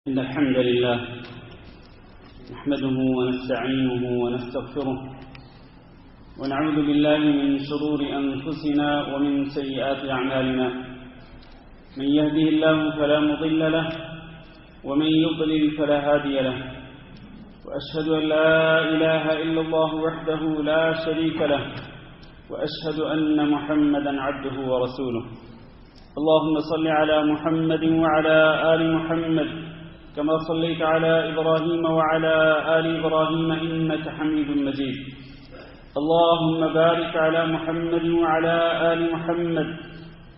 إن الحمد لله نحمده ونستعينه ونستغفره ونعوذ بالله من شرور أنفسنا ومن سيئات أعمالنا. من يهده الله فلا مضل له ومن يضلل فلا هادي له، وأشهد أن لا إله إلا الله وحده لا شريك له، وأشهد أن محمدا عبده ورسوله. اللهم صل على محمد وعلى آل محمد كما صليت على إبراهيم وعلى آل إبراهيم إنك حميد مجيد. اللهم بارك على محمد وعلى آل محمد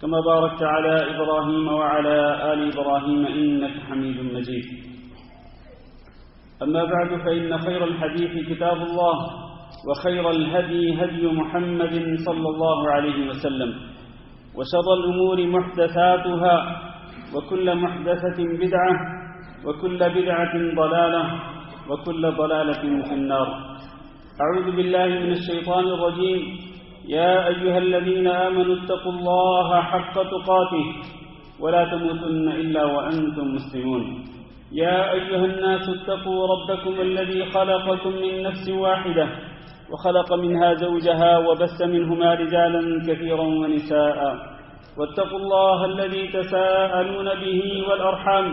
كما باركت على إبراهيم وعلى آل إبراهيم إنك حميد مجيد. أما بعد، فإن خير الحديث كتاب الله، وخير الهدي هدي محمد صلى الله عليه وسلم، وشر الأمور محدثاتها، وكل محدثة بدعة، وكل بدعة ضلالة، وكل ضلالة في النار. أعوذ بالله من الشيطان الرجيم. يا أيها الذين آمنوا اتقوا الله حق تقاته ولا تموتن إلا وأنتم مسلمون. يا أيها الناس اتقوا ربكم الذي خلقكم من نفس واحدة وخلق منها زوجها وبث منهما رجالا كثيرا ونساء، واتقوا الله الذي تساءلون به والأرحام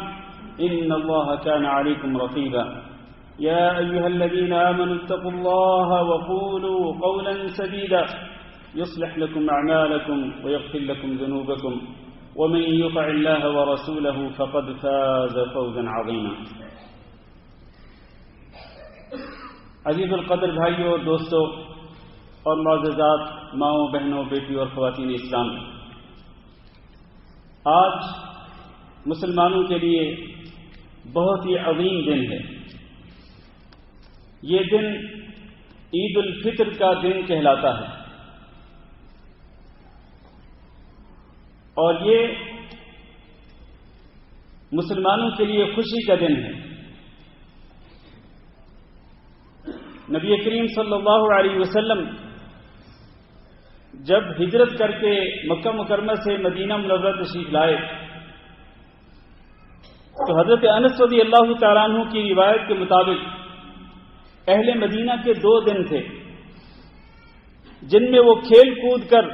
إن الله كان عليكم رقيبا. يا أيها الذين آمنوا اتقوا الله وقولوا قولا سديدا يصلح لكم أعمالكم ويغفر لكم ذنوبكم، ومن يطع الله ورسوله فقد فاز فوزا عظيما. عزیز القدر بھائیوں اور دوستوں اور معززات ماؤں، بہنوں، بیٹیوں اور خواتین اسلام، آج مسلمانوں کے لیے بہت ہی عظیم دن ہے. یہ دن عید الفطر کا دن کہلاتا ہے، اور یہ مسلمانوں کے لیے خوشی کا دن ہے. نبی کریم صلی اللہ علیہ وسلم جب ہجرت کر کے مکہ مکرمہ سے مدینہ منورہ تشریف لائے تو حضرت انس رضی اللہ تعالیٰ عنہ کی روایت کے مطابق اہل مدینہ کے 2 دن تھے جن میں وہ کھیل کود کر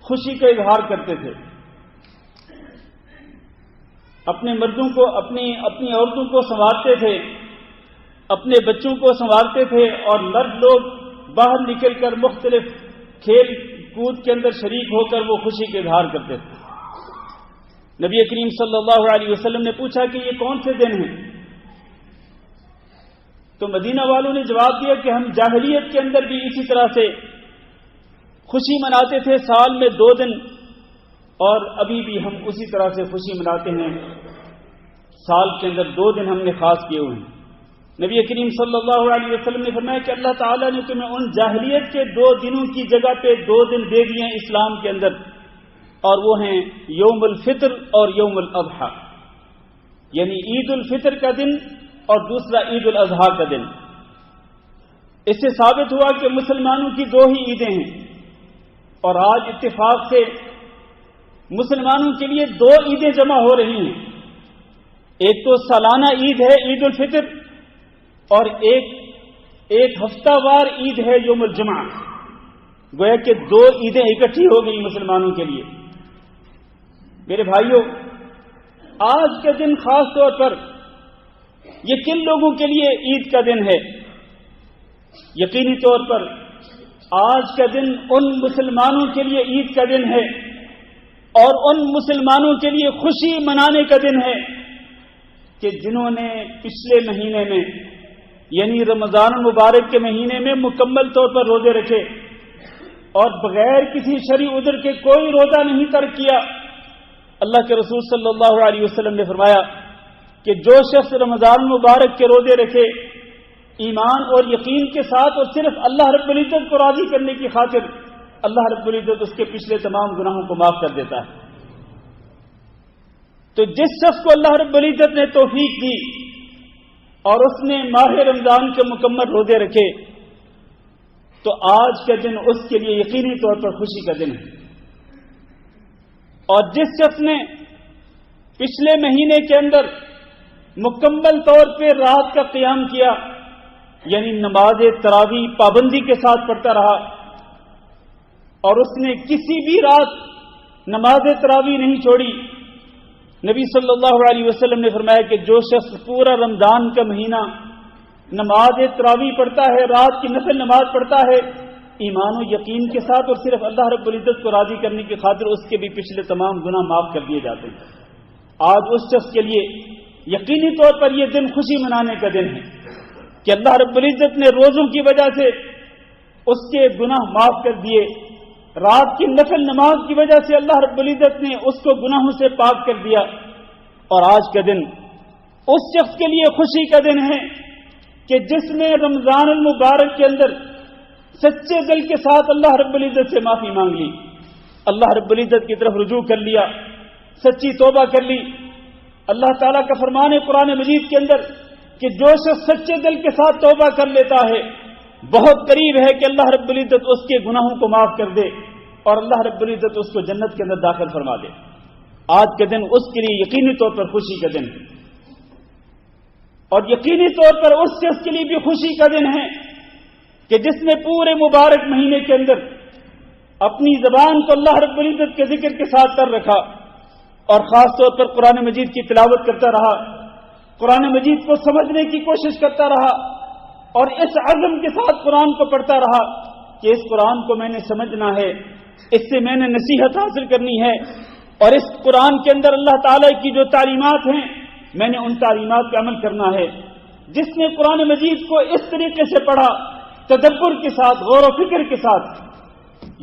خوشی کا اظہار کرتے تھے. اپنے مردوں کو اپنی عورتوں کو سنوارتے تھے، اپنے بچوں کو سنوارتے تھے، اور مرد لوگ باہر نکل کر مختلف کھیل کود کے اندر شریک ہو کر وہ خوشی کا اظہار کرتے تھے. نبی کریم صلی اللہ علیہ وسلم نے پوچھا کہ یہ کون سے دن ہیں؟ تو مدینہ والوں نے جواب دیا کہ ہم جاہلیت کے اندر بھی اسی طرح سے خوشی مناتے تھے، سال میں 2 دن، اور ابھی بھی ہم اسی طرح سے خوشی مناتے ہیں. سال کے اندر 2 دن ہم نے خاص کیے ہوئے ہیں. نبی کریم صلی اللہ علیہ وسلم نے فرمایا کہ اللہ تعالیٰ نے تمہیں ان جاہلیت کے 2 دنوں کی جگہ پہ 2 دن دے دیے ہیں اسلام کے اندر، اور وہ ہیں یوم الفطر اور یوم الاضحیٰ، یعنی عید الفطر کا دن اور دوسرا عید الاضحیٰ کا دن. اس سے ثابت ہوا کہ مسلمانوں کی 2 ہی عیدیں ہیں، اور آج اتفاق سے مسلمانوں کے لیے 2 عیدیں جمع ہو رہی ہیں. ایک تو سالانہ عید ہے عید الفطر، اور ایک ہفتہ وار عید ہے یوم الجمعہ. گویا کہ 2 عیدیں اکٹھی ہو گئی مسلمانوں کے لیے. میرے بھائیوں، آج کا دن خاص طور پر یہ کن لوگوں کے لیے عید کا دن ہے؟ یقینی طور پر آج کا دن ان مسلمانوں کے لیے عید کا دن ہے، اور ان مسلمانوں کے لیے خوشی منانے کا دن ہے کہ جنہوں نے پچھلے مہینے میں یعنی رمضان المبارک کے مہینے میں مکمل طور پر روزے رکھے اور بغیر کسی شرعی عذر کے کوئی روزہ نہیں ترک کیا. اللہ کے رسول صلی اللہ علیہ وسلم نے فرمایا کہ جو شخص رمضان المبارک کے روزے رکھے ایمان اور یقین کے ساتھ اور صرف اللہ رب العزت کو راضی کرنے کی خاطر، اللہ رب العزت اس کے پچھلے تمام گناہوں کو معاف کر دیتا ہے. تو جس شخص کو اللہ رب العزت نے توفیق دی اور اس نے ماہ رمضان کے مکمل روزے رکھے تو آج کا دن اس کے لیے یقینی طور پر خوشی کا دن ہے. اور جس شخص نے پچھلے مہینے کے اندر مکمل طور پہ رات کا قیام کیا، یعنی نماز تراویح پابندی کے ساتھ پڑھتا رہا، اور اس نے کسی بھی رات نماز تراویح نہیں چھوڑی، نبی صلی اللہ علیہ وسلم نے فرمایا کہ جو شخص پورا رمضان کا مہینہ نماز تراویح پڑھتا ہے، رات کی نفل نماز پڑھتا ہے، ایمان و یقین کے ساتھ اور صرف اللہ رب العزت کو راضی کرنے کی خاطر، اس کے بھی پچھلے تمام گناہ معاف کر دیے جاتے ہیں۔ آج اس شخص کے لیے یقینی طور پر یہ دن خوشی منانے کا دن ہے کہ اللہ رب العزت نے روزوں کی وجہ سے اس کے گناہ معاف کر دیے، رات کی نفل نماز کی وجہ سے اللہ رب العزت نے اس کو گناہوں سے پاک کر دیا۔ اور آج کا دن اس شخص کے لیے خوشی کا دن ہے کہ جس نے رمضان المبارک کے اندر سچے دل کے ساتھ اللہ رب العزت سے معافی مانگ لی، اللہ رب العزت کی طرف رجوع کر لیا، سچی توبہ کر لی۔ اللہ تعالیٰ کا فرمان ہے قرآن مجید کے اندر کہ جو شخص سچے دل کے ساتھ توبہ کر لیتا ہے، بہت قریب ہے کہ اللہ رب العزت اس کے گناہوں کو معاف کر دے اور اللہ رب العزت اس کو جنت کے اندر داخل فرما دے۔ آج کا دن اس کے لیے یقینی طور پر خوشی کا دن ہے، اور یقینی طور پر اس شخص کے لیے بھی خوشی کا دن ہے کہ جس نے پورے مبارک مہینے کے اندر اپنی زبان کو اللہ رب العزت کے ذکر کے ساتھ کر رکھا، اور خاص طور پر قرآن مجید کی تلاوت کرتا رہا، قرآن مجید کو سمجھنے کی کوشش کرتا رہا، اور اس عزم کے ساتھ قرآن کو پڑھتا رہا کہ اس قرآن کو میں نے سمجھنا ہے، اس سے میں نے نصیحت حاصل کرنی ہے، اور اس قرآن کے اندر اللہ تعالیٰ کی جو تعلیمات ہیں میں نے ان تعلیمات پہ عمل کرنا ہے۔ جس نے قرآن مجید کو اس طریقے سے پڑھا، تدبر کے ساتھ، غور و فکر کے ساتھ،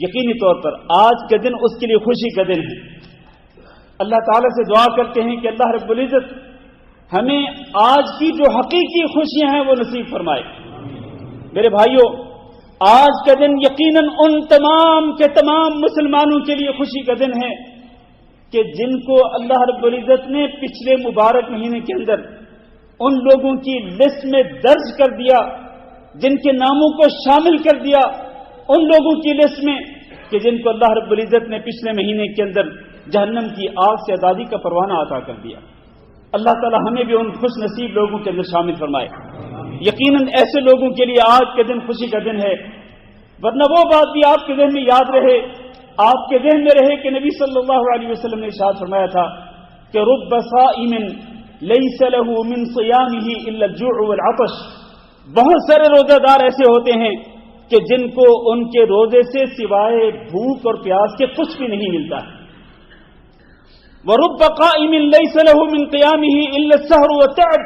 یقینی طور پر آج کا دن اس کے لیے خوشی کا دن ہے۔ اللہ تعالیٰ سے دعا کرتے ہیں کہ اللہ رب العزت ہمیں آج کی جو حقیقی خوشیاں ہیں وہ نصیب فرمائے۔ میرے بھائیوں، آج کا دن یقیناً ان تمام کے تمام مسلمانوں کے لیے خوشی کا دن ہے کہ جن کو اللہ رب العزت نے پچھلے مبارک مہینے کے اندر ان لوگوں کی لسٹ میں درج کر دیا، جن کے ناموں کو شامل کر دیا ان لوگوں کی لسٹ میں کہ جن کو اللہ رب العزت نے پچھلے مہینے کے اندر جہنم کی آگ سے آزادی کا پروانہ عطا کر دیا۔ اللہ تعالی ہمیں بھی ان خوش نصیب لوگوں کے اندر شامل فرمائے۔ یقیناً ایسے لوگوں کے لیے آج کے دن خوشی کا دن ہے، ورنہ وہ بات بھی آپ کے ذہن میں یاد رہے، آپ کے ذہن میں رہے کہ نبی صلی اللہ علیہ وسلم نے ارشاد فرمایا تھا کہ رب صائم لیس له من صیامه الا الجوع والعطش، بہت سارے روزہ دار ایسے ہوتے ہیں کہ جن کو ان کے روزے سے سوائے بھوک اور پیاس کے کچھ بھی نہیں ملتا ہے۔ وَرُبَّ قَائِمٍ لَيْسَ لَهُ مِنْ قِيَامِهِ إِلَّا السَّهْرُ وَالتَّعَبُ،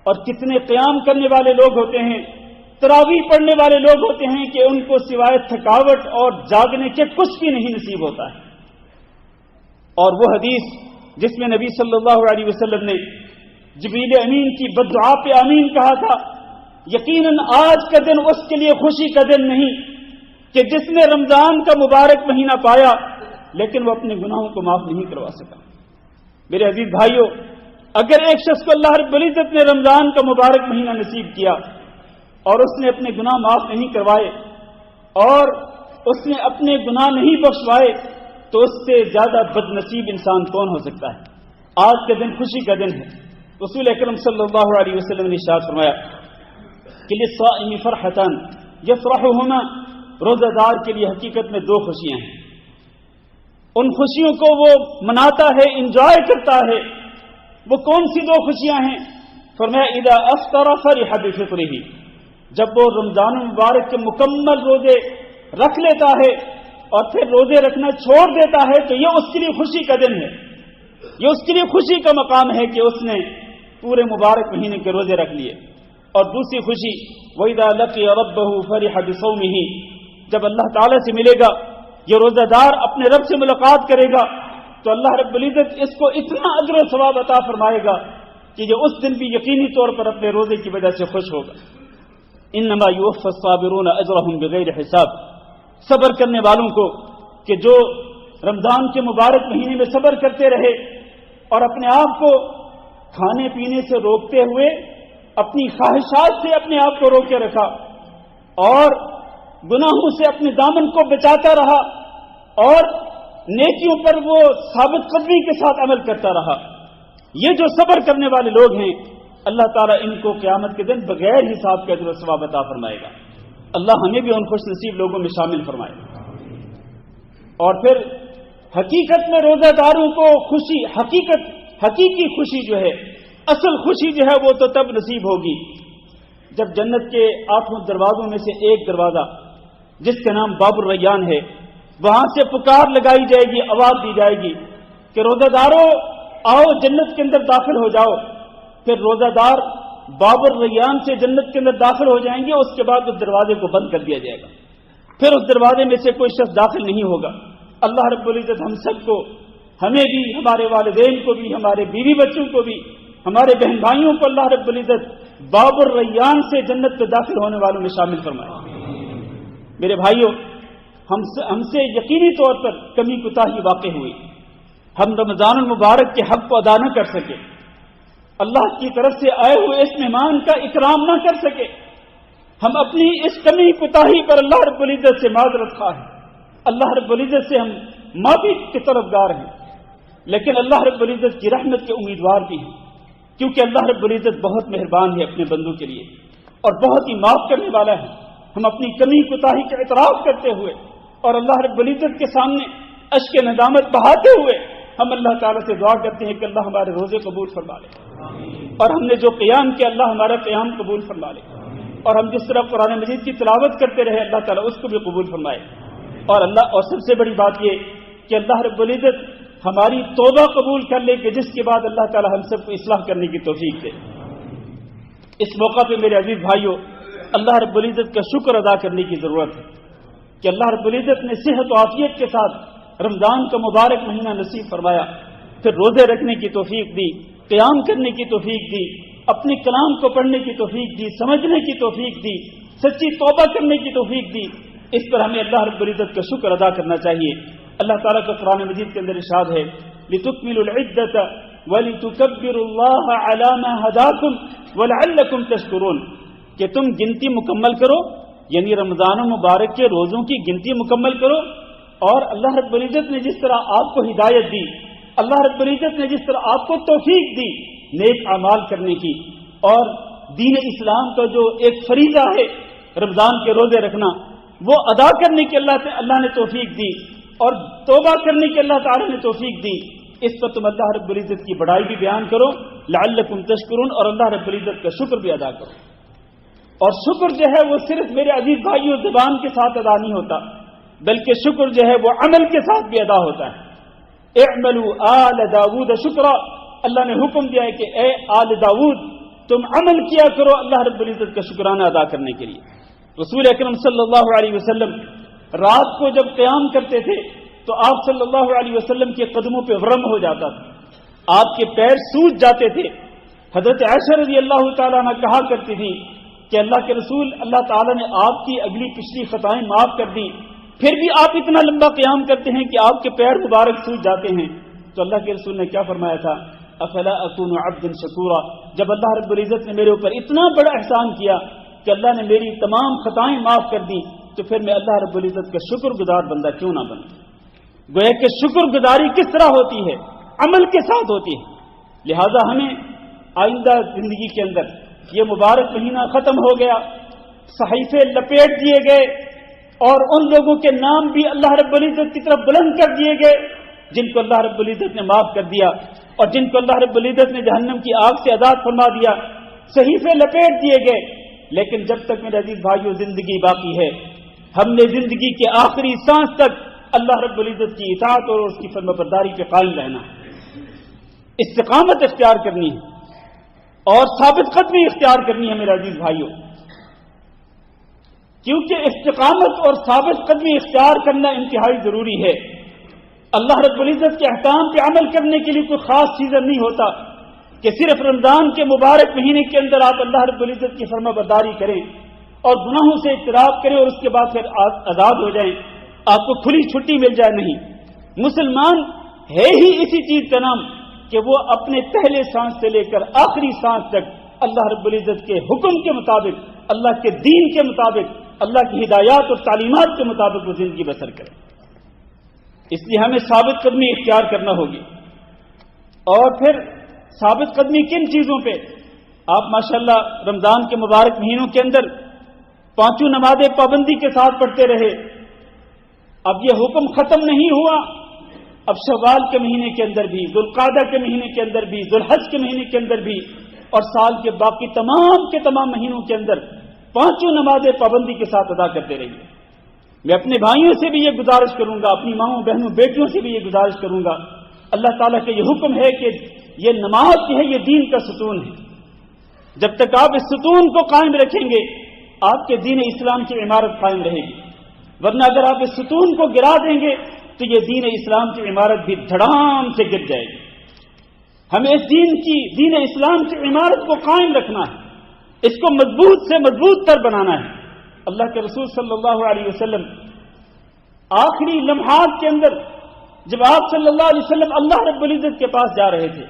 اور کتنے قیام کرنے والے لوگ ہوتے ہیں، تراویح پڑھنے والے لوگ ہوتے ہیں کہ ان کو سوائے تھکاوٹ اور جاگنے کے کچھ بھی نہیں نصیب ہوتا ہے۔ اور وہ حدیث جس میں نبی صلی اللہ علیہ وسلم نے جبریل امین کی بددعا پہ آمین کہا تھا، یقیناً آج کا دن اس کے لیے خوشی کا دن نہیں کہ جس نے رمضان کا مبارک مہینہ پایا لیکن وہ اپنے گناہوں کو معاف نہیں کروا سکا۔ میرے عزیز بھائیوں، اگر ایک شخص کو اللہ رب العزت نے رمضان کا مبارک مہینہ نصیب کیا اور اس نے اپنے گناہ معاف نہیں کروائے اور اس نے اپنے گناہ نہیں بخشوائے تو اس سے زیادہ بد نصیب انسان کون ہو سکتا ہے۔ آج کا دن خوشی کا دن ہے۔ رسول اکرم صلی اللہ علیہ وسلم نے ارشاد فرمایا کہ للصائم فرحتان یفرحهما، روزہ دار کے لیے حقیقت میں دو خوشیاں ہیں، ان خوشیوں کو وہ مناتا ہے، انجوائے کرتا ہے۔ وہ کون سی دو خوشیاں ہیں؟ فرمایا اذا افطر فرح بفطره، جب وہ رمضان المبارک کے مکمل روزے رکھ لیتا ہے اور پھر روزے رکھنا چھوڑ دیتا ہے تو یہ اس کے لیے خوشی کا دن ہے، یہ اس کے لیے خوشی کا مقام ہے کہ اس نے پورے مبارک مہینے کے روزے رکھ لیے۔ اور دوسری خوشی وَإِذَا لَقِيَ رَبَّهُ فَرِحَ بِصَوْمِهِ، جب اللہ تعالیٰ سے ملے گا، یہ روزہ دار اپنے رب سے ملاقات کرے گا تو اللہ رب العزت اس کو اتنا اجر و ثواب عطا فرمائے گا کہ یہ اس دن بھی یقینی طور پر اپنے روزے کی وجہ سے خوش ہوگا۔ انما یوفی الصابرون اجرهم بغیر حساب، صبر کرنے والوں کو کہ جو رمضان کے مبارک مہینے میں صبر کرتے رہے اور اپنے آپ کو کھانے پینے سے روکتے ہوئے اپنی خواہشات سے اپنے آپ کو روکے رکھا اور گناہوں سے اپنے دامن کو بچاتا رہا اور نیکیوں پر وہ ثابت قدمی کے ساتھ عمل کرتا رہا، یہ جو صبر کرنے والے لوگ ہیں اللہ تعالیٰ ان کو قیامت کے دن بغیر حساب کے اجر و ثواب عطا فرمائے گا. اللہ ہمیں بھی ان خوش نصیب لوگوں میں شامل فرمائے. اور پھر حقیقت میں روزہ داروں کو خوشی، حقیقی خوشی جو ہے، اصل خوشی جو ہے وہ تو تب نصیب ہوگی جب جنت کے 8 دروازوں میں سے ایک دروازہ جس کا نام باب الریان ہے، وہاں سے پکار لگائی جائے گی، آواز دی جائے گی کہ روزہ داروں آؤ جنت کے اندر داخل ہو جاؤ. پھر روزہ دار باب الریان سے جنت کے اندر داخل ہو جائیں گے. اس کے بعد اس دروازے کو بند کر دیا جائے گا. پھر اس دروازے میں سے کوئی شخص داخل نہیں ہوگا. اللہ رب العزت ہم سب کو، ہمیں بھی، ہمارے والدین کو بھی، ہمارے بیوی بچوں کو بھی، ہمارے بہن بھائیوں کو اللہ رب العزت باب الریان سے جنت میں داخل ہونے والوں میں شامل فرمائے. میرے بھائیوں، ہم سے یقینی طور پر کمی کوتاہی واقع ہوئی. ہم رمضان المبارک کے حق کو ادا نہ کر سکے، اللہ کی طرف سے آئے ہوئے اس مہمان کا اکرام نہ کر سکے. ہم اپنی اس کمی کوتاہی پر اللہ رب العزت سے معذرت خواہ ہیں. اللہ رب العزت سے ہم معافی کے طلبگار ہیں. لیکن اللہ رب العزت کی رحمت کے امیدوار بھی ہیں، کیونکہ اللہ رب العزت بہت مہربان ہے اپنے بندوں کے لیے اور بہت ہی معاف کرنے والا ہے. ہم اپنی کمی کوتاہی کا اعتراف کرتے ہوئے اور اللہ رب العزت کے سامنے اشک ندامت بہاتے ہوئے ہم اللہ تعالیٰ سے دعا کرتے ہیں کہ اللہ ہمارے روزے قبول فرما لے، اور ہم نے جو قیام کیا اللہ ہمارا قیام قبول فرما لے، اور ہم جس طرح قرآن مجید کی تلاوت کرتے رہے اللہ تعالیٰ اس کو بھی قبول فرمائے. اور سب سے بڑی بات یہ کہ اللہ رب العزت ہماری توبہ قبول کر لے کہ جس کے بعد اللہ تعالیٰ ہم سب کو اصلاح کرنے کی توفیق دے. اس موقع پہ میرے عزیز بھائیوں، اللہ رب العزت کا شکر ادا کرنے کی ضرورت ہے کہ اللہ رب العزت نے صحت و عافیت کے ساتھ رمضان کا مبارک مہینہ نصیب فرمایا، پھر روزے رکھنے کی توفیق دی، قیام کرنے کی توفیق دی، اپنے کلام کو پڑھنے کی توفیق دی، سمجھنے کی توفیق دی، سچی توبہ کرنے کی توفیق دی. اس پر ہمیں اللہ رب العزت کا شکر ادا کرنا چاہیے. اللہ تعالیٰ کا قرآن مجید کے اندر ارشاد ہے لِتُكْمِلُوا الْعِدَّةَ وَلِتُكَبِّرُوا اللَّهَ عَلَى مَا هَدَاكُمْ وَلَعَلَّكُمْ تَشْكُرُونَ، کہ تم گنتی مکمل کرو، یعنی رمضان مبارک کے روزوں کی گنتی مکمل کرو. اور اللہ رب العزت نے جس طرح آپ کو ہدایت دی، اللہ رب العزت نے جس طرح آپ کو توفیق دی نیک اعمال کرنے کی، اور دین اسلام کا جو ایک فریضہ ہے رمضان کے روزے رکھنا، وہ ادا کرنے کی اللہ نے توفیق دی، اور توبہ کرنے کی اللہ تعالیٰ نے توفیق دی. اس پر تم اللہ رب العزت کی بڑائی بھی بیان کرو، لعلکم تشکرون، اور اللہ رب العزت کا شکر بھی ادا کرو. اور شکر جو ہے وہ صرف میرے عزیز بھائیوں زبان کے ساتھ ادا نہیں ہوتا، بلکہ شکر جو ہے وہ عمل کے ساتھ بھی ادا ہوتا ہے. اعملوا آل داود شکرا، اللہ نے حکم دیا ہے کہ اے آل داود تم عمل کیا کرو اللہ رب العزت کا شکرانہ ادا کرنے کے لیے. رسول اکرم صلی اللہ علیہ وسلم رات کو جب قیام کرتے تھے تو آپ صلی اللہ علیہ وسلم کے قدموں پہ ورم ہو جاتا تھا، آپ کے پیر سوج جاتے تھے. حضرت عائشہ رضی اللہ تعالیٰ عنہ کہا کرتی تھی کہ اللہ کے رسول، اللہ تعالیٰ نے آپ کی اگلی پچھلی خطائیں معاف کر دی، پھر بھی آپ اتنا لمبا قیام کرتے ہیں کہ آپ کے پیر مبارک سوج جاتے ہیں. تو اللہ کے رسول نے کیا فرمایا تھا؟ افلا اکون عبدا شکورا. جب اللہ رب العزت نے میرے اوپر اتنا بڑا احسان کیا کہ اللہ نے میری تمام خطائیں معاف کر دی، تو پھر میں اللہ رب العزت کا شکر گزار بندہ کیوں نہ بنوں. گویا کہ شکر گزاری کس طرح ہوتی ہے؟ عمل کے ساتھ ہوتی ہے. لہذا ہمیں آئندہ زندگی کے اندر یہ مبارک مہینہ ختم ہو گیا، صحیفے لپیٹ دیے گئے، اور ان لوگوں کے نام بھی اللہ رب العزت کی طرف بلند کر دیے گئے جن کو اللہ رب العزت نے معاف کر دیا، اور جن کو اللہ رب العزت نے جہنم کی آگ سے آزاد فرما دیا. صحیفے لپیٹ دیے گئے. لیکن جب تک میرے عزیز بھائیوں زندگی باقی ہے، ہم نے زندگی کے آخری سانس تک اللہ رب العزت کی اطاعت اور اس کی فرمانبرداری پہ قائم رہنا ہے، استقامت اختیار کرنی ہے اور ثابت قدمی اختیار کرنی ہے میرے عزیز بھائیوں. کیونکہ استقامت اور ثابت قدمی اختیار کرنا انتہائی ضروری ہے. اللہ رب العزت کے احکام پہ عمل کرنے کے لیے کوئی خاص سیزن نہیں ہوتا کہ صرف رمضان کے مبارک مہینے کے اندر آپ اللہ رب العزت کی فرما برداری کریں اور گناہوں سے اعتراف کریں اور اس کے بعد پھر آزاد ہو جائیں، آپ کو کھلی چھٹی مل جائے. نہیں، مسلمان ہے ہی اسی چیز کا نام کہ وہ اپنے پہلے سانس سے لے کر آخری سانس تک اللہ رب العزت کے حکم کے مطابق، اللہ کے دین کے مطابق، اللہ کی ہدایات اور تعلیمات کے مطابق وہ زندگی بسر کرے. اس لیے ہمیں ثابت قدمی اختیار کرنا ہوگی. اور پھر ثابت قدمی کن چیزوں پہ؟ آپ ماشاءاللہ رمضان کے مبارک مہینوں کے اندر 5 نمازیں پابندی کے ساتھ پڑھتے رہے. اب یہ حکم ختم نہیں ہوا، اب شوال کے مہینے کے اندر بھی، ذوالقعدہ کے مہینے کے اندر بھی، ذوالحج کے مہینے کے اندر بھی، اور سال کے باقی تمام کے تمام مہینوں کے اندر 5 نمازیں پابندی کے ساتھ ادا کرتے رہیے. میں اپنے بھائیوں سے بھی یہ گزارش کروں گا، اپنی ماؤں بہنوں بیٹیوں سے بھی یہ گزارش کروں گا، اللہ تعالیٰ کا یہ حکم ہے کہ یہ نماز جو ہے یہ دین کا ستون ہے. جب تک آپ اس ستون کو قائم رکھیں گے آپ کے دین اسلام کی عمارت قائم رہے گی، ورنہ اگر آپ اس ستون کو گرا دیں گے تو یہ دین اسلام کی عمارت بھی دھڑام سے گر جائے گی. ہمیں اس دین اسلام کی عمارت کو قائم رکھنا ہے، اس کو مضبوط سے مضبوط تر بنانا ہے. اللہ کے رسول صلی اللہ علیہ وسلم آخری لمحات کے اندر جب آپ صلی اللہ علیہ وسلم اللہ رب العزت کے پاس جا رہے تھے،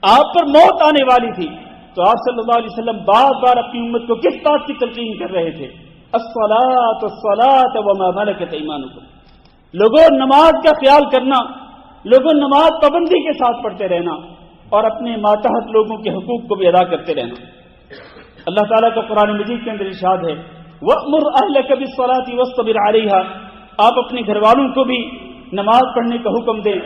آپ پر موت آنے والی تھی، تو آپ صلی اللہ علیہ وسلم بار بار اپنی امت کو کس بات کی تلقین کر رہے تھے؟ الصلاۃ الصلاۃ وما ملکت ایمانکم. لوگوں نماز کا خیال کرنا، لوگوں نماز پابندی کے ساتھ پڑھتے رہنا اور اپنے ماتحت لوگوں کے حقوق کو بھی ادا کرتے رہنا. اللہ تعالیٰ کا قرآن مجید کے اندر ارشاد ہے وَأْمُرْ أَهْلَكَ بِالصَّلَاةِ وَاصْطَبِرْ عَلَيْهَا. آپ اپنے گھر والوں کو بھی نماز پڑھنے کا حکم دیں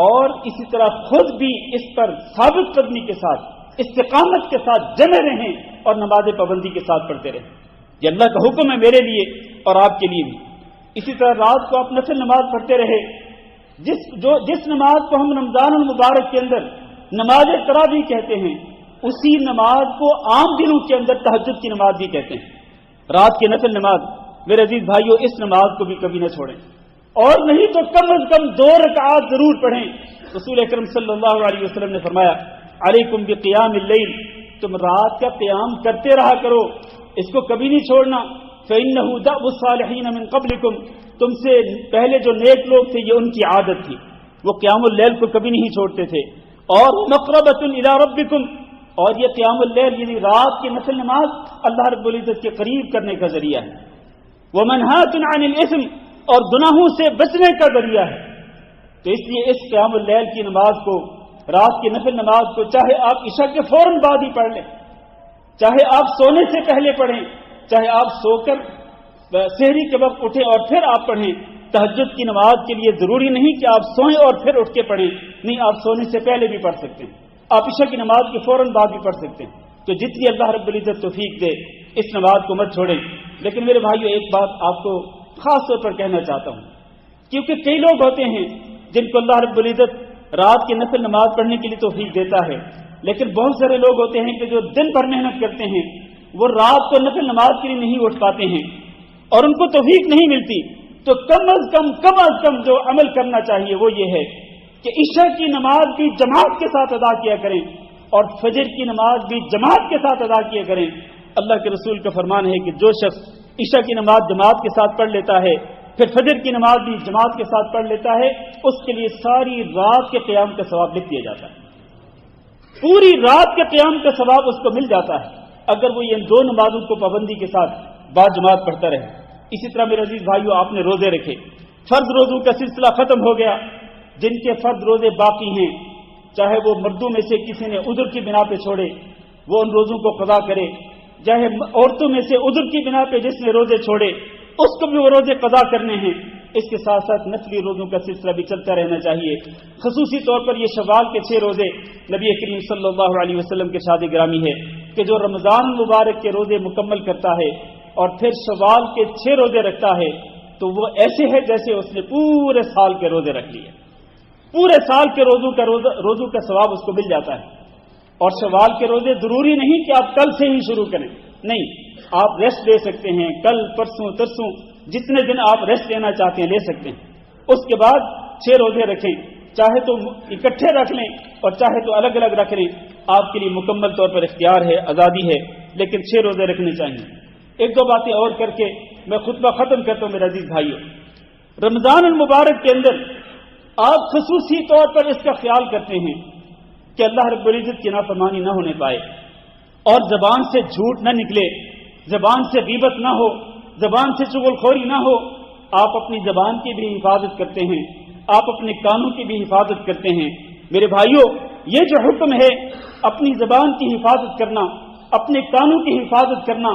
اور اسی طرح خود بھی اس پر ثابت قدمی کے ساتھ استقامت کے ساتھ جمے رہیں اور نماز پابندی کے ساتھ پڑھتے رہیں. یہ اللہ کا حکم ہے میرے لیے اور آپ کے لیے بھی. اسی طرح رات کو آپ نفل نماز پڑھتے رہے. جس نماز کو ہم رمضان المبارک کے اندر نماز تراویح کہتے ہیں، اسی نماز کو عام دنوں کے اندر تہجد کی نماز بھی کہتے ہیں. رات کی نفل نماز میرے عزیز بھائیوں، اس نماز کو بھی کبھی نہ چھوڑیں، اور نہیں تو کم از کم 2 رکعات ضرور پڑھیں. رسول اکرم صلی اللہ علیہ وسلم نے فرمایا علیکم بقیام اللیل، تم رات کا قیام کرتے رہا کرو، اس کو کبھی نہیں چھوڑنا. فإنه دأب الصالحین من قبلکم، تم سے پہلے جو نیک لوگ تھے یہ ان کی عادت تھی، وہ قیام اللیل کو کبھی نہیں چھوڑتے تھے. اور مقربۃ الی ربکم، اور یہ قیام اللیل یعنی رات کی نفل نماز اللہ رب العزت کے قریب کرنے کا ذریعہ ہے. ومنہاۃ عن الاثم، اور گناہوں سے بچنے کا ذریعہ ہے. تو اس لیے اس قیام اللیل کی نماز کو، رات کی نفل نماز کو، چاہے آپ عشاء کے فوراً بعد ہی پڑھ لیں، چاہے آپ سونے سے پہلے پڑھیں، چاہے آپ سو کر سحری کے وقت اٹھیں اور پھر آپ پڑھیں. تہجد کی نماز کے لیے ضروری نہیں کہ آپ سوئیں اور پھر اٹھ کے پڑھیں، نہیں، آپ سونے سے پہلے بھی پڑھ سکتے ہیں، آپ عشاء کی نماز کے فوراً بعد بھی پڑھ سکتے ہیں. تو جتنی اللہ رب العزت توفیق دے اس نماز کو مت چھوڑیں. لیکن میرے بھائیو، ایک بات آپ کو خاص طور پر کہنا چاہتا ہوں، کیونکہ کئی لوگ ہوتے ہیں جن کو اللہ رب العزت رات کی نفل نماز پڑھنے کے لیے توفیق دیتا ہے، لیکن بہت سارے لوگ ہوتے ہیں کہ جو دن بھر محنت کرتے ہیں وہ رات کو نفل نماز کے لیے نہیں اٹھ پاتے ہیں اور ان کو توفیق نہیں ملتی. تو کم از کم جو عمل کرنا چاہیے وہ یہ ہے کہ عشاء کی نماز بھی جماعت کے ساتھ ادا کیا کریں اور فجر کی نماز بھی جماعت کے ساتھ ادا کیا کریں. اللہ کے رسول کا فرمان ہے کہ جو شخص عشاء کی نماز جماعت کے ساتھ پڑھ لیتا ہے، پھر فجر کی نماز بھی جماعت کے ساتھ پڑھ لیتا ہے، اس کے لیے ساری رات کے قیام کا ثواب لکھ دیا جاتا ہے. پوری رات کے قیام کا ثواب اس کو مل جاتا ہے اگر وہ ان 2 نمازوں کو پابندی کے ساتھ با جماعت پڑھتا رہے. اسی طرح میرے عزیز بھائیو، آپ نے روزے رکھے، فرض روزوں کا سلسلہ ختم ہو گیا. جن کے فرض روزے باقی ہیں، چاہے وہ مردوں میں سے کسی نے عذر کی بنا پہ چھوڑے، وہ ان روزوں کو قضا کرے، چاہے عورتوں میں سے عذر کی بنا پہ جس نے روزے چھوڑے اس کو بھی وہ روزے قضا کرنے ہیں. اس کے ساتھ ساتھ نفلی روزوں کا سلسلہ بھی چلتا رہنا چاہیے. خصوصی طور پر یہ شوال کے 6 روزے نبی کریم صلی اللہ علیہ وسلم کے شاد گرامی ہے کہ جو رمضان مبارک کے روزے مکمل کرتا ہے اور پھر شوال کے 6 روزے رکھتا ہے تو وہ ایسے ہے جیسے اس نے پورے سال کے روزے رکھ لیے. پورے سال کے روزوں کا ثواب اس کو مل جاتا ہے. اور شوال کے روزے ضروری نہیں کہ آپ کل سے ہی شروع کریں، نہیں، آپ ریسٹ لے سکتے ہیں، کل پرسوں ترسوں جتنے دن آپ ریسٹ لینا چاہتے ہیں لے سکتے ہیں. اس کے بعد 6 روزے رکھیں، چاہے تو اکٹھے رکھ لیں اور چاہے تو الگ الگ رکھ لیں، آپ کے لیے مکمل طور پر اختیار ہے، آزادی ہے، لیکن 6 روزے رکھنے چاہیے. 1-2 باتیں اور کر کے میں خطبہ ختم کرتا ہوں. میرے عزیز بھائیو، رمضان المبارک کے اندر آپ خصوصی طور پر اس کا خیال کرتے ہیں کہ اللہ رب العزت کی نافرمانی نہ ہونے پائے اور زبان سے جھوٹ نہ نکلے، زبان سے غیبت نہ ہو، زبان سے چغل خوری نہ ہو. آپ اپنی زبان کی بھی حفاظت کرتے ہیں، آپ اپنے کانوں کی بھی حفاظت کرتے ہیں. میرے بھائیوں، یہ جو حکم ہے اپنی زبان کی حفاظت کرنا، اپنے کانوں کی حفاظت کرنا،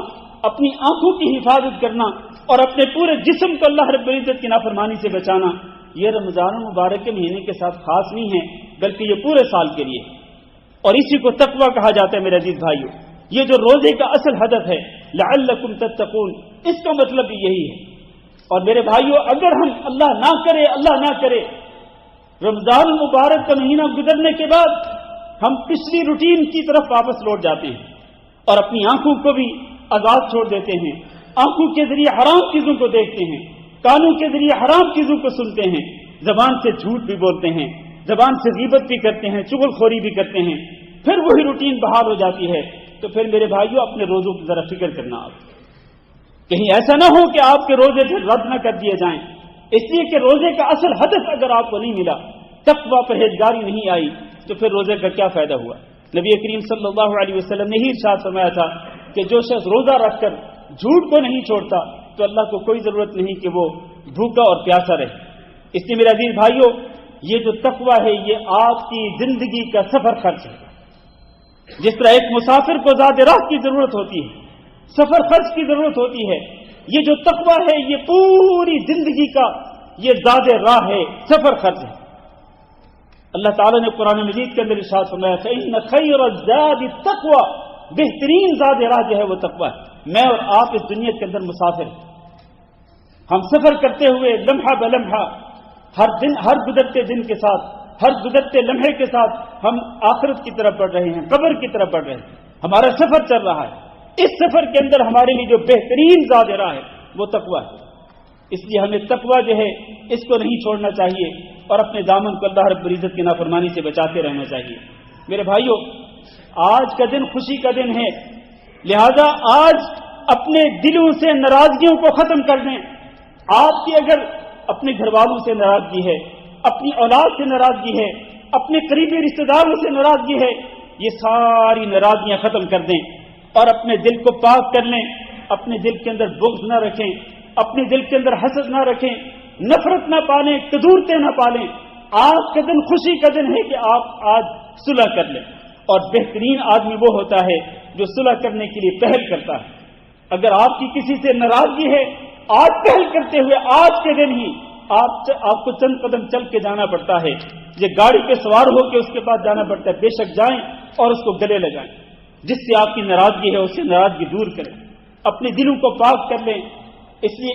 اپنی آنکھوں کی حفاظت کرنا اور اپنے پورے جسم کو اللہ رب العزت کی نافرمانی سے بچانا، یہ رمضان المبارک کے مہینے کے ساتھ خاص نہیں ہے بلکہ یہ پورے سال کے لیے، اور اسی کو تقویٰ کہا جاتا ہے۔ میرے عزیز بھائیو، یہ جو روزے کا اصل ہدف ہے لعلکم تتقون، اس کا مطلب بھی یہی ہے۔ اور میرے بھائیو، اگر ہم اللہ نہ کرے رمضان المبارک کا مہینہ گزرنے کے بعد ہم پچھلی روٹین کی طرف واپس لوٹ جاتے ہیں اور اپنی آنکھوں کو بھی آزاد چھوڑ دیتے ہیں، آنکھوں کے ذریعے حرام چیزوں کو دیکھتے ہیں، کانوں کے ذریعے حرام چیزوں کو سنتے ہیں، زبان سے جھوٹ بھی بولتے ہیں، زبان سے غیبت بھی کرتے ہیں، چغل خوری بھی کرتے ہیں، پھر وہی روٹین بحال ہو جاتی ہے، تو پھر میرے بھائیو اپنے روزوں کی ذرا فکر کرنا، آپ کہیں ایسا نہ ہو کہ آپ کے روزے پھر رد نہ کر دیے جائیں، اس لیے کہ روزے کا اصل ہدف اگر آپ کو نہیں ملا، تقویٰ پرہیزگاری نہیں آئی، تو پھر روزے کا کیا فائدہ ہوا؟ نبی کریم صلی اللہ علیہ وسلم نے ہی ارشاد فرمایا تھا کہ جو شخص روزہ رکھ کر جھوٹ کو نہیں چھوڑتا تو اللہ کو کوئی ضرورت نہیں کہ وہ بھوکا اور پیاسا رہے۔ اس لیے میرے عزیز بھائیوں، یہ جو تقویٰ ہے یہ آپ کی زندگی کا سفر خرچ ہے۔ جس طرح ایک مسافر کو زاد راہ کی ضرورت ہوتی ہے، سفر خرچ کی ضرورت ہوتی ہے، یہ جو تقویٰ ہے یہ پوری زندگی کا یہ زاد راہ ہے، سفر خرچ ہے۔ اللہ تعالیٰ نے قرآن مجید کے اندر ارشاد فرمایا فإن خیر الزاد التقویٰ، بہترین زاد راہ جو ہے وہ تقویٰ ہے۔ میں اور آپ اس دنیا کے اندر مسافر ہیں، ہم سفر کرتے ہوئے لمحہ بلمحہ ہر دن، ہر گزرتے دن کے ساتھ، ہر گزرتے لمحے کے ساتھ ہم آخرت کی طرف بڑھ رہے ہیں، قبر کی طرف بڑھ رہے ہیں، ہمارا سفر چل رہا ہے۔ اس سفر کے اندر ہمارے لیے جو بہترین زاد راہ ہے وہ تقویٰ ہے۔ اس لیے ہمیں تقویٰ جو ہے اس کو نہیں چھوڑنا چاہیے اور اپنے دامن کو اللہ رب العزت کی نافرمانی سے بچاتے رہنا چاہیے۔ میرے بھائیوں، آج کا دن خوشی کا دن ہے، لہذا آج اپنے دلوں سے ناراضگیوں کو ختم کر دیں۔ آپ کی اگر اپنے گھر والوں سے ناراضگی ہے، اپنی اولاد سے ناراضگی ہے، اپنے قریبی رشتہ داروں سے ناراضگی ہے، یہ ساری ناراضگیاں ختم کر دیں اور اپنے دل کو پاک کر لیں، اپنے دل کے اندر بغض نہ رکھیں، اپنے دل کے اندر حسد نہ رکھیں، نفرت نہ پالیں، کدورتیں نہ پالیں۔ آج کا دن خوشی کا دن ہے کہ آپ آج صلح کر لیں، اور بہترین آدمی وہ ہوتا ہے جو صلح کرنے کے لیے پہل کرتا ہے۔ اگر آپ کی کسی سے ناراضگی ہے، آج پہل کرتے ہوئے آج کے دن ہی آپ کو چند قدم چل کے جانا پڑتا ہے، یہ گاڑی پہ سوار ہو کے اس کے پاس جانا پڑتا ہے، بے شک جائیں اور اس کو گلے لگائیں، جس سے آپ کی ناراضگی ہے اس سے ناراضگی دور کریں، اپنے دلوں کو پاک کر لیں۔ اس لیے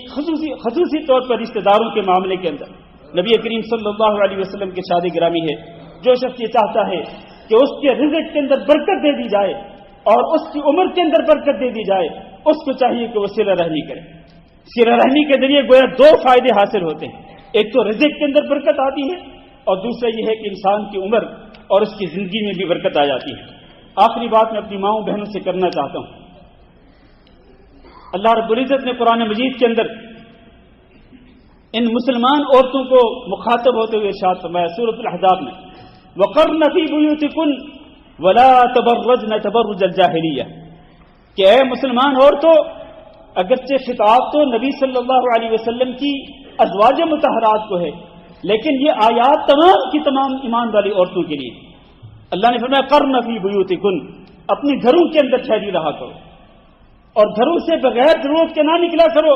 خصوصی طور پر رشتہ داروں کے معاملے کے اندر نبی کریم صلی اللہ علیہ وسلم کی شاد گرامی ہے، جو شخص یہ چاہتا ہے کہ اس کے رزق کے اندر برکت دے دی جائے اور اس کی عمر کے اندر برکت دے دی جائے، اس کو چاہیے کہ وہ صلہ رحمی کرے۔ صلہ رحمی کے ذریعے گویا دو فائدے حاصل ہوتے ہیں، ایک تو رزق کے اندر برکت آتی ہے اور دوسرا یہ ہے کہ انسان کی عمر اور اس کی زندگی میں بھی برکت آ جاتی ہے۔ آخری بات میں اپنی ماؤں بہنوں سے کرنا چاہتا ہوں۔ اللہ رب العزت نے قرآن مجید کے اندر ان مسلمان عورتوں کو مخاطب ہوتے ہوئے ارشاد فرمایا سورۃ الاحزاب میں وَقَرْنَ فِي بُيُوتِكُنَّ وَلَا تَبَرَّجْنَ تَبَرُّجَ الْجَاهِلِيَّةِ کہ اے مسلمان عورتوں، اگرچہ خطاب تو نبی صلی اللہ علیہ وسلم کی ازواج مطہرات کو ہے، لیکن یہ آیات تمام کی تمام ایمان والی عورتوں کے لیے۔ اللہ نے فرمایا قَرْنَ فِي بُيُوتِكُنَّ، اپنی گھروں کے اندر ٹھہری رہا کرو اور گھروں سے بغیر ضرورت کے نہ نکلا کرو،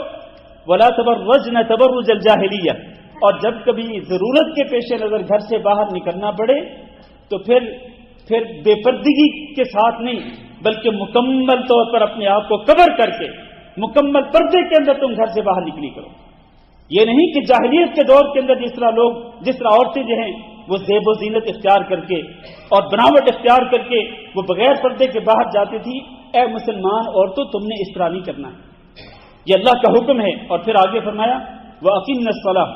وَلَا تَبَرَّجْنَ تَبَرُّجَ الْجَاهِلِيَّةِ، اور جب کبھی ضرورت کے پیش نظر گھر سے باہر نکلنا پڑے تو پھر بے پردگی کے ساتھ نہیں بلکہ مکمل طور پر اپنے آپ کو کور کر کے مکمل پردے کے اندر تم گھر سے باہر نکلی کرو۔ یہ نہیں کہ جاہلیت کے دور کے اندر جس طرح عورتیں جو ہیں وہ زیب و زینت اختیار کر کے اور بناوٹ اختیار کر کے وہ بغیر پردے کے باہر جاتی تھی، اے مسلمان عورتوں تم نے اس طرح نہیں کرنا ہے، یہ اللہ کا حکم ہے۔ اور پھر آگے فرمایا وَأَقِمْنَ الصَّلَاةَ،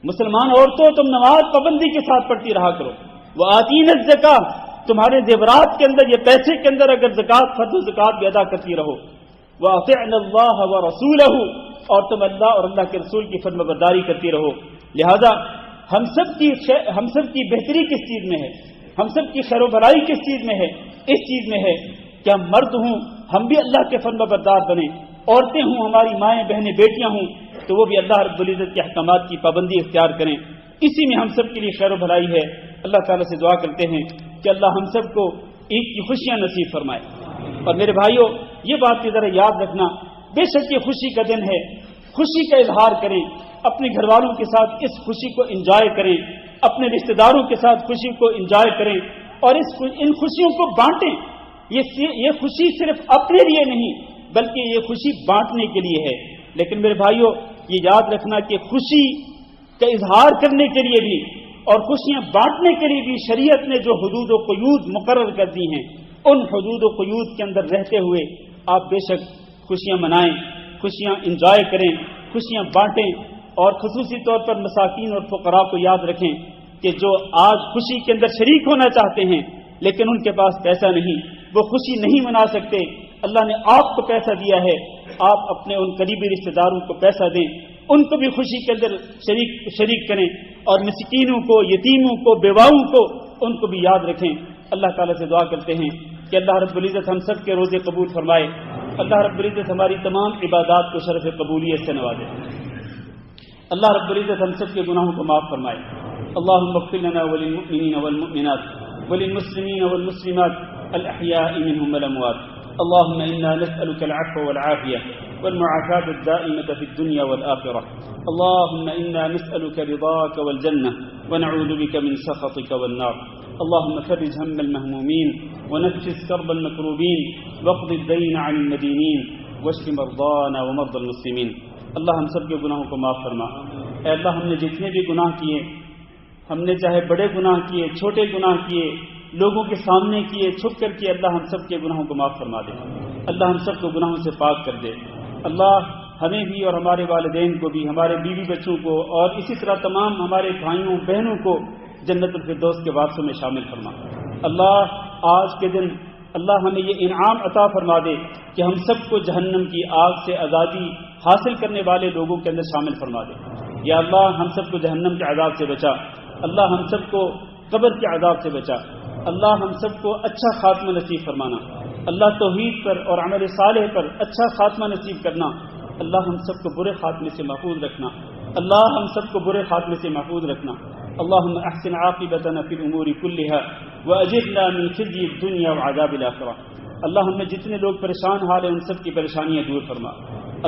مسلمان عورتوں تم نماز پابندی کے ساتھ پڑھتی رہا کرو، وَآتِينَ الزَّكَاةَ، تمہارے زیورات کے اندر یہ پیسے کے اندر اگر زکات فرض و زکات بھی ادا کرتی رہو، وَأَطِعْنَ اللَّهَ وَرَسُولَهُ، اور تم اللہ اور اللہ کے رسول کی فرما برداری کرتی رہو۔ لہذا ہم سب کی بہتری کس چیز میں ہے، ہم سب کی خیر و بھلائی کس چیز میں ہے؟ اس چیز میں ہے کہ ہم مرد ہوں ہم بھی اللہ کے فرما بردار بنیں، عورتیں ہوں ہماری مائیں بہنیں بیٹیاں ہوں تو وہ بھی اللہ رب العزت کے احکامات کی پابندی اختیار کریں، اسی میں ہم سب کے لیے خیر و بھلائی ہے۔ اللہ تعالیٰ سے دعا کرتے ہیں کہ اللہ ہم سب کو عید کی خوشیاں نصیب فرمائے. اور میرے بھائیوں، یہ بات کی ذرا یاد رکھنا، بے شک یہ خوشی کا دن ہے، خوشی کا اظہار کریں، اپنے گھر والوں کے ساتھ اس خوشی کو انجوائے کریں، اپنے رشتہ داروں کے ساتھ خوشی کو انجوائے کریں اور ان خوشیوں کو بانٹیں. یہ خوشی صرف اپنے لیے نہیں بلکہ یہ خوشی بانٹنے کے لیے ہے. لیکن میرے بھائیوں، یہ یاد رکھنا کہ خوشی کا اظہار کرنے کے لیے بھی اور خوشیاں بانٹنے کے لیے بھی شریعت نے جو حدود و قیود مقرر کر دی ہیں، ان حدود و قیود کے اندر رہتے ہوئے آپ بے شک خوشیاں منائیں، خوشیاں انجوائے کریں، خوشیاں بانٹیں. اور خصوصی طور پر مساکین اور فقراء کو یاد رکھیں کہ جو آج خوشی کے اندر شریک ہونا چاہتے ہیں لیکن ان کے پاس پیسہ نہیں، وہ خوشی نہیں منا سکتے. اللہ نے آپ کو پیسہ دیا ہے، آپ اپنے ان قریبی رشتہ داروں کو پیسہ دیں، ان کو بھی خوشی کے اندر شریک کریں، اور مسکینوں کو، یتیموں کو، بیواؤں کو، ان کو بھی یاد رکھیں. اللہ تعالیٰ سے دعا کرتے ہیں کہ اللہ رب العزت ہم سب کے روزے قبول فرمائے. اللہ رب العزت ہماری تمام عبادات کو شرف قبولیت سے نوازے. اللہ رب العزت ہم سب کے گناہوں کو معاف فرمائے. اللهم اغفر لنا وللمؤمنين والمؤمنات وللمسلمين والمسلمات الأحياء منهم والأموات. اللهم إنا نسألك العفو والعافية والمعافاة الدائمة في الدنيا والآخرة. اللهم إنا نسألك رضاك والجنة ونعوذ بك من سخطك والنار. اللهم فرج هم المهمومين ونفس كرب المكروبين واقض الدين عن المدينين واشف مرضانا ومرضى المسلمين. اللہ ہم سب کے گناہوں کو معاف فرما. اے اللہ، ہم نے جتنے بھی گناہ کیے، ہم نے چاہے بڑے گناہ کیے، چھوٹے گناہ کیے، لوگوں کے سامنے کیے، چھپ کر کیے، اللہ ہم سب کے گناہوں کو معاف فرما دے. اللہ ہم سب کو گناہوں سے پاک کر دے. اللہ ہمیں بھی اور ہمارے والدین کو بھی، ہمارے بیوی بچوں کو، اور اسی طرح تمام ہمارے بھائیوں بہنوں کو جنت الفردوس کے واسطوں میں شامل فرما. اللہ آج کے دن اللہ ہمیں یہ انعام عطا فرما دے کہ ہم سب کو جہنم کی آگ سے آزادی حاصل کرنے والے لوگوں کے اندر شامل فرما دے. یا اللہ ہم سب کو جہنم کے عذاب سے بچا. اللہ ہم سب کو قبر کے عذاب سے بچا. اللہ ہم سب کو اچھا خاتمہ نصیب فرمانا. اللہ توحید پر اور عمل صالح پر اچھا خاتمہ نصیب کرنا. اللہ ہم سب کو برے خاتمے سے محفوظ رکھنا. اللہ ہم سب کو برے خاتمے سے محفوظ رکھنا. اللهم احسن عاقبتنا في الامور كلها واجرنا من خزي الدنيا وعذاب الاخره. اللہ ہم میں جتنے لوگ پریشان حال ہیں ان سب کی پریشانیاں دور فرما.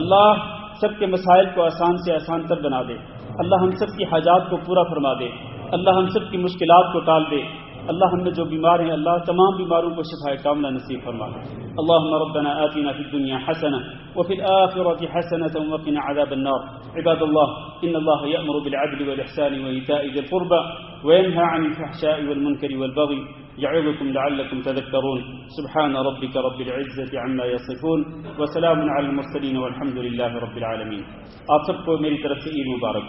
اللہ سب کے مسائل کو آسان سے آسان تر بنا دے. اللہ ہم سب کی حاجات کو پورا فرما دے. اللہ ہم سب کی مشکلات کو ٹال دے. اللہ ہم میں جو بیمار ہیں اللہ تمام بیماروں کو شفاء کاملہ نصیب فرما. اللهم ربنا آتنا في الدنيا حسنة وفي الآخرة حسنة وقنا عذاب النار. عباد الله، إن الله يأمر بالعدل والإحسان وإيتاء ذي القربى وينهى عن الفحشاء والمنكر والبغي يعظكم لعلكم تذكرون. سبحان ربك رب العزة عما يصفون وسلام على المرسلين والحمد لله رب العالمين. آپ سب کو میری طرف سے عید مبارک.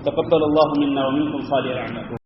تقبل الله منا ومنكم صالح الأعمال.